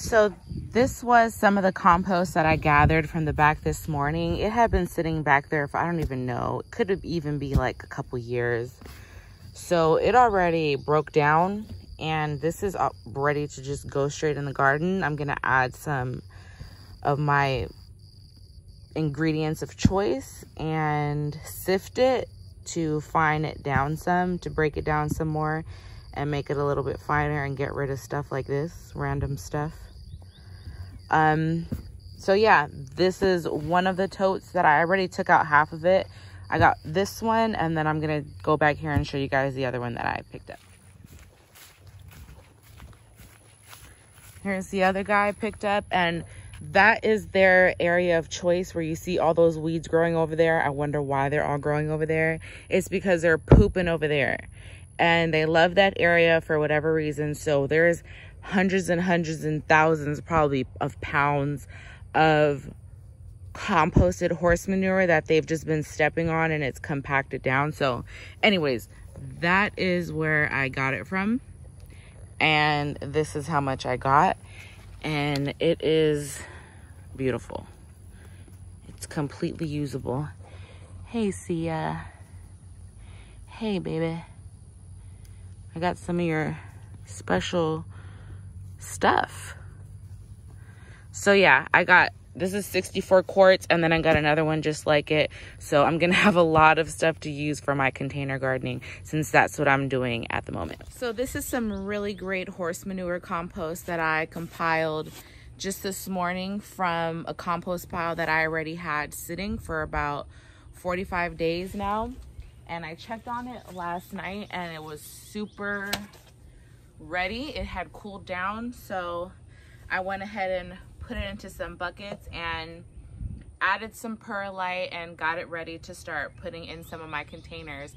So this was some of the compost that I gathered from the back this morning. It had been sitting back there for, I don't even know, it could have even be like a couple years. So it already broke down, and this is ready to just go straight in the garden. I'm gonna add some of my ingredients of choice and sift it to fine it down some, to break it down some more and make it a little bit finer and get rid of stuff like this, random stuff. So yeah, this is one of the totes that I already took out half of it. I got this one, and then I'm gonna go back here and show you guys the other one that I picked up. Here's the other guy I picked up, and that is their area of choice where you see all those weeds growing over there. I wonder why they're all growing over there. It's because they're pooping over there, and they love that area for whatever reason. So there's hundreds and hundreds and thousands probably of pounds of composted horse manure that they've just been stepping on, and it's compacted down. So anyways, that is where I got it from, and this is how much I got, and it is beautiful. It's completely usable. Hey Sia, hey baby, I got some of your special stuff. So yeah, this is 64 quarts, and then I got another one just like it. So I'm gonna have a lot of stuff to use for my container gardening, since that's what I'm doing at the moment. So this is some really great horse manure compost that I compiled just this morning from a compost pile that I already had sitting for about 45 days now. And I checked on it last night, and it was super ready. It had cooled down, so I went ahead and put it into some buckets and added some perlite and got it ready to start putting in some of my containers.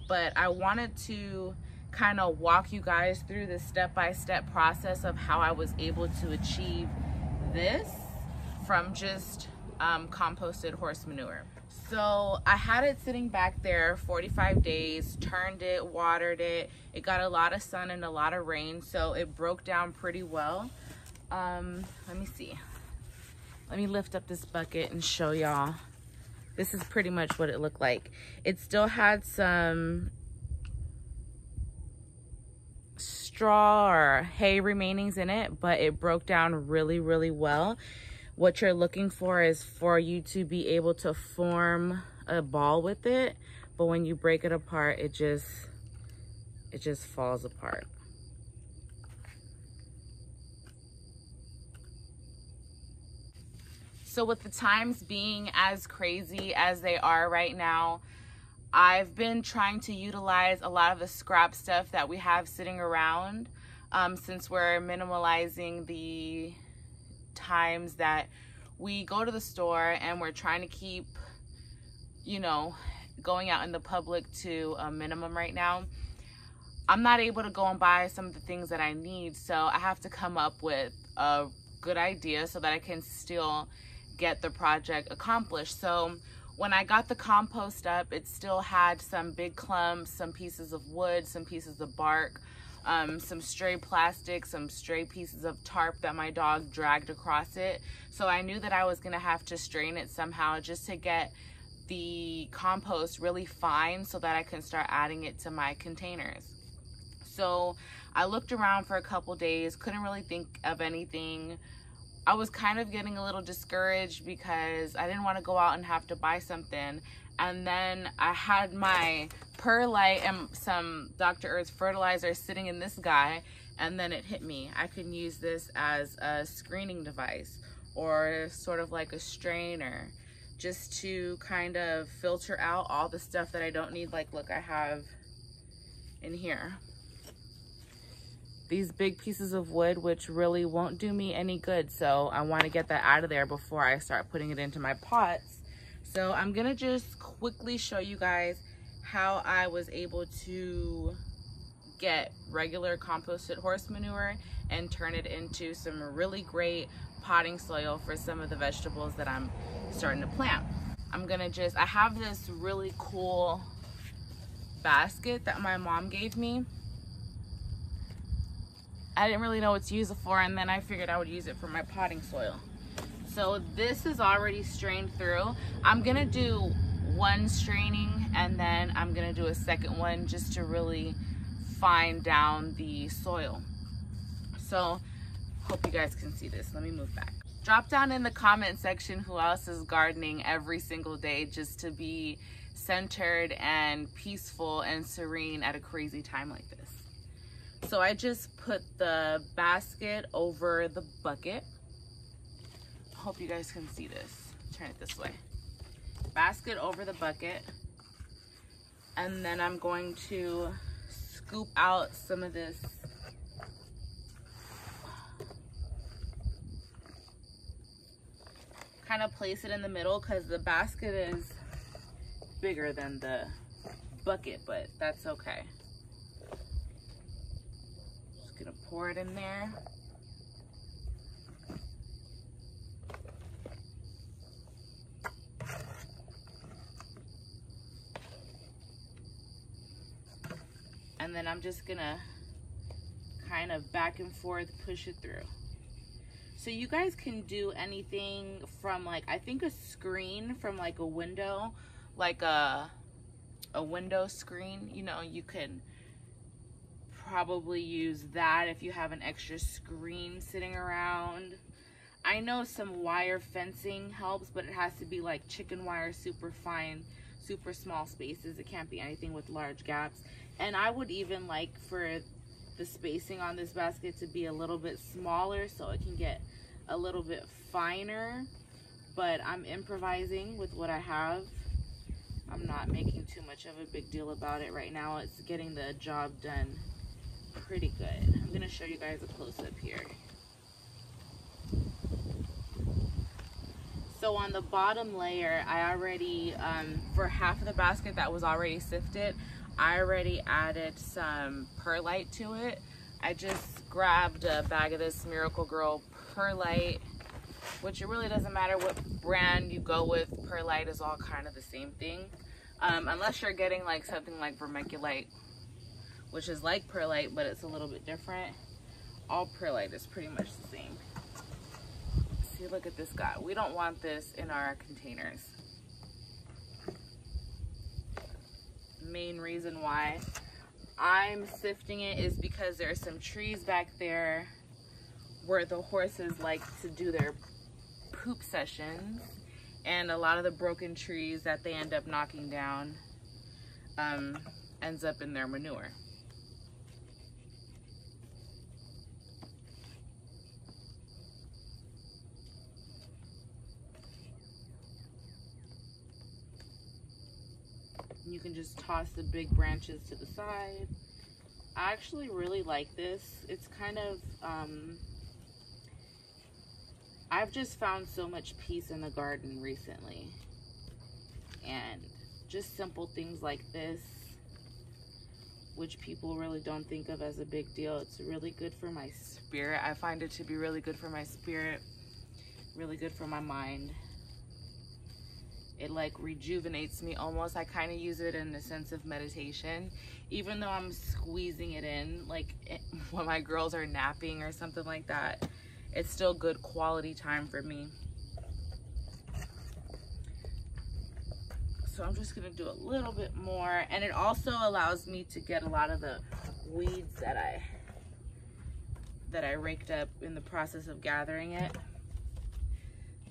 But I wanted to kind of walk you guys through the step-by-step process of how I was able to achieve this from just composted horse manure. So I had it sitting back there 45 days, turned it, watered it. It got a lot of sun and a lot of rain, so it broke down pretty well. Let me see. Let me lift up this bucket and show y'all. This is pretty much what it looked like. It still had some straw or hay remainings in it, but it broke down really, really well. What you're looking for is for you to be able to form a ball with it, but when you break it apart, it just falls apart. So with the times being as crazy as they are right now, I've been trying to utilize a lot of the scrap stuff that we have sitting around, since we're minimalizing the times that we go to the store, and we're trying to keep, you know, going out in the public to a minimum right now. I'm not able to go and buy some of the things that I need, so I have to come up with a good idea so that I can still get the project accomplished. So when I got the compost up, it still had some big clumps, some pieces of wood, some pieces of bark, some stray plastic, some stray pieces of tarp that my dog dragged across it. So I knew that I was gonna have to strain it somehow just to get the compost really fine so that I can start adding it to my containers. So I looked around for a couple days, couldn't really think of anything. I was kind of getting a little discouraged because I didn't want to go out and have to buy something. And then I had my perlite and some Dr. Earth fertilizer sitting in this guy, and then it hit me. I can use this as a screening device or sort of like a strainer, just to kind of filter out all the stuff that I don't need. Like, look, I have in here these big pieces of wood, which really won't do me any good. So I want to get that out of there before I start putting it into my pots. So I'm gonna just quickly show you guys how I was able to get regular composted horse manure and turn it into some really great potting soil for some of the vegetables that I'm starting to plant. I have this really cool basket that my mom gave me. I didn't really know what to use it for, and then I figured I would use it for my potting soil. So this is already strained through. I'm gonna do one straining and then I'm gonna do a second one just to really fine down the soil. So hope you guys can see this. Let me move back. Drop down in the comment section who else is gardening every single day just to be centered and peaceful and serene at a crazy time like this. So I just put the basket over the bucket. Hope you guys can see this. Turn it this way. Basket over the bucket. And then I'm going to scoop out some of this kind of place it in the middle because the basket is bigger than the bucket, but that's okay. Just gonna pour it in there. And then I'm just gonna kind of back and forth push it through. So you guys can do anything from, like, I think a screen from like a window, like a window screen, you know, you can probably use that if you have an extra screen sitting around. I know some wire fencing helps, but it has to be like chicken wire, super fine, super small spaces. It can't be anything with large gaps. And I would even like for the spacing on this basket to be a little bit smaller so it can get a little bit finer, but I'm improvising with what I have. I'm not making too much of a big deal about it right now. It's getting the job done pretty good. I'm gonna show you guys a close-up here. So on the bottom layer, I already, for half of the basket that was already sifted, I already added some perlite to it. I just grabbed a bag of this Miracle Girl perlite, which it really doesn't matter what brand you go with. Perlite is all kind of the same thing. Unless you're getting like something like vermiculite, which is like perlite, but it's a little bit different. All perlite is pretty much the same. See, look at this guy. We don't want this in our containers. Main reason why I'm sifting it is because there are some trees back there where the horses like to do their poop sessions, and a lot of the broken trees that they end up knocking down ends up in their manure. You can just toss the big branches to the side. I actually really like this. It's kind of, I've just found so much peace in the garden recently. And just simple things like this, which people really don't think of as a big deal. It's really good for my spirit. I find it to be really good for my spirit, really good for my mind. It like rejuvenates me almost. I kind of use it in the sense of meditation, even though I'm squeezing it in like when my girls are napping or something like that. It's still good quality time for me. So I'm just gonna do a little bit more, and it also allows me to get a lot of the weeds that I raked up in the process of gathering it.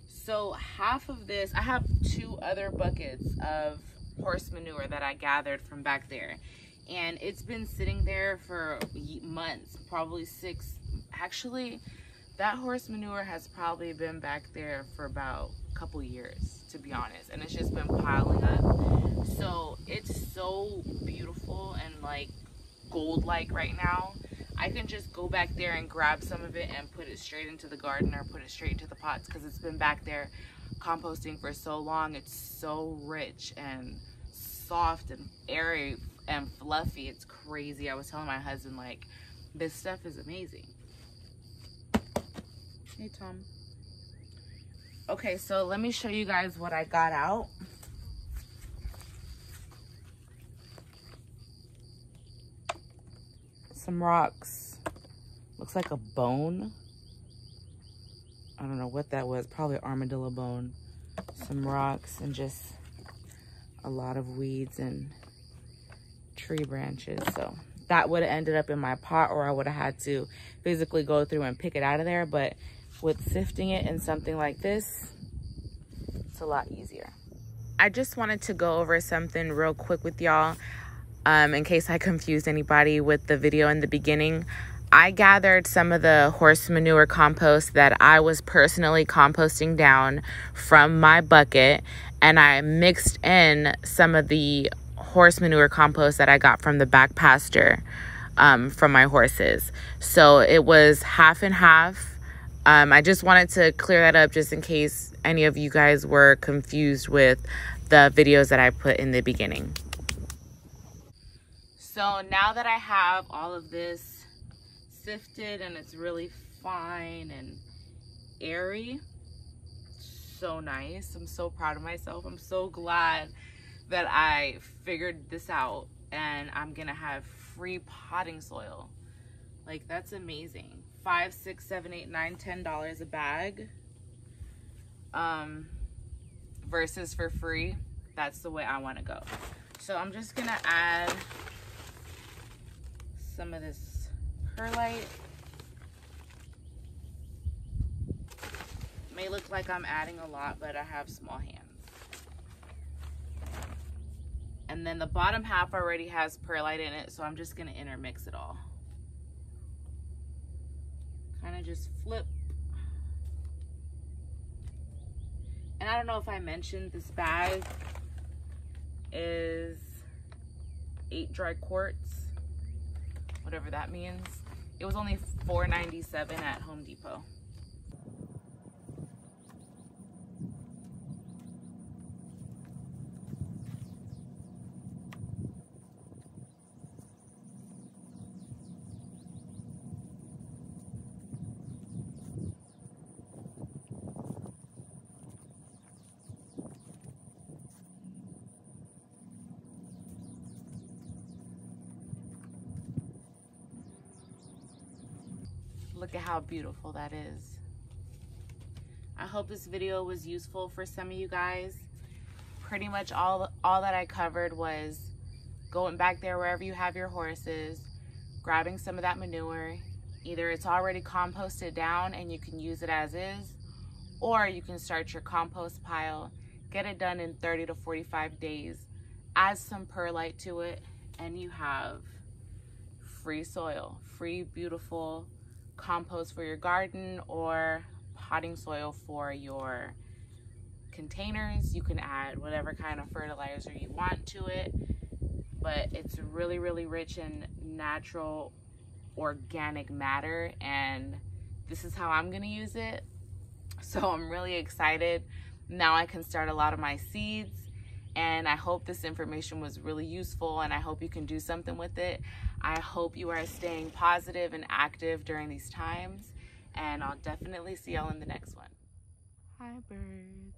So half of this, I have 2 other buckets of horse manure that I gathered from back there. And it's been sitting there for months, probably 6. Actually, that horse manure has probably been back there for about a couple years, to be honest. And it's just been piling up. So it's so beautiful and like gold-like right now. I can just go back there and grab some of it and put it straight into the garden or put it straight into the pots because it's been back there composting for so long. It's so rich and soft and airy and fluffy. It's crazy. I was telling my husband, like, this stuff is amazing. Hey, Tom. Okay, so let me show you guys what I got out. Some rocks. Looks like a bone. I don't know what that was, probably armadillo bone. Some rocks and just a lot of weeds and tree branches. So that would have ended up in my pot, or I would have had to physically go through and pick it out of there. But with sifting it in something like this, it's a lot easier. I just wanted to go over something real quick with y'all, in case I confused anybody with the video in the beginning. I gathered some of the horse manure compost that I was personally composting down from my bucket, and I mixed in some of the horse manure compost that I got from the back pasture from my horses. So it was half and half. I just wanted to clear that up just in case any of you guys were confused with the videos that I put in the beginning. So now that I have all of this sifted and it's really fine and airy, so nice. I'm so proud of myself. I'm so glad that I figured this out, and I'm gonna have free potting soil. Like, that's amazing. $5, $6, $7, $8, $9, $10 a bag, versus for free. That's the way I want to go. So I'm just gonna add some of this perlite. May look like I'm adding a lot, but I have small hands. And then the bottom half already has perlite in it, so I'm just gonna intermix it all. Kind of just flip. And I don't know if I mentioned, this bag is 8 dry quarts, whatever that means. It was only $4.97 at Home Depot. Look at how beautiful that is. I hope this video was useful for some of you guys. Pretty much all that I covered was going back there wherever you have your horses, grabbing some of that manure. Either it's already composted down and you can use it as is, or you can start your compost pile, get it done in 30 to 45 days, add some perlite to it, and you have free soil, free, beautiful compost for your garden or potting soil for your containers. You can add whatever kind of fertilizer you want to it, but it's really, really rich in natural organic matter, and this is how I'm gonna use it. So I'm really excited. Now I can start a lot of my seeds, and I hope this information was really useful, and I hope you can do something with it. I hope you are staying positive and active during these times, and I'll definitely see y'all in the next one. Hi, birds.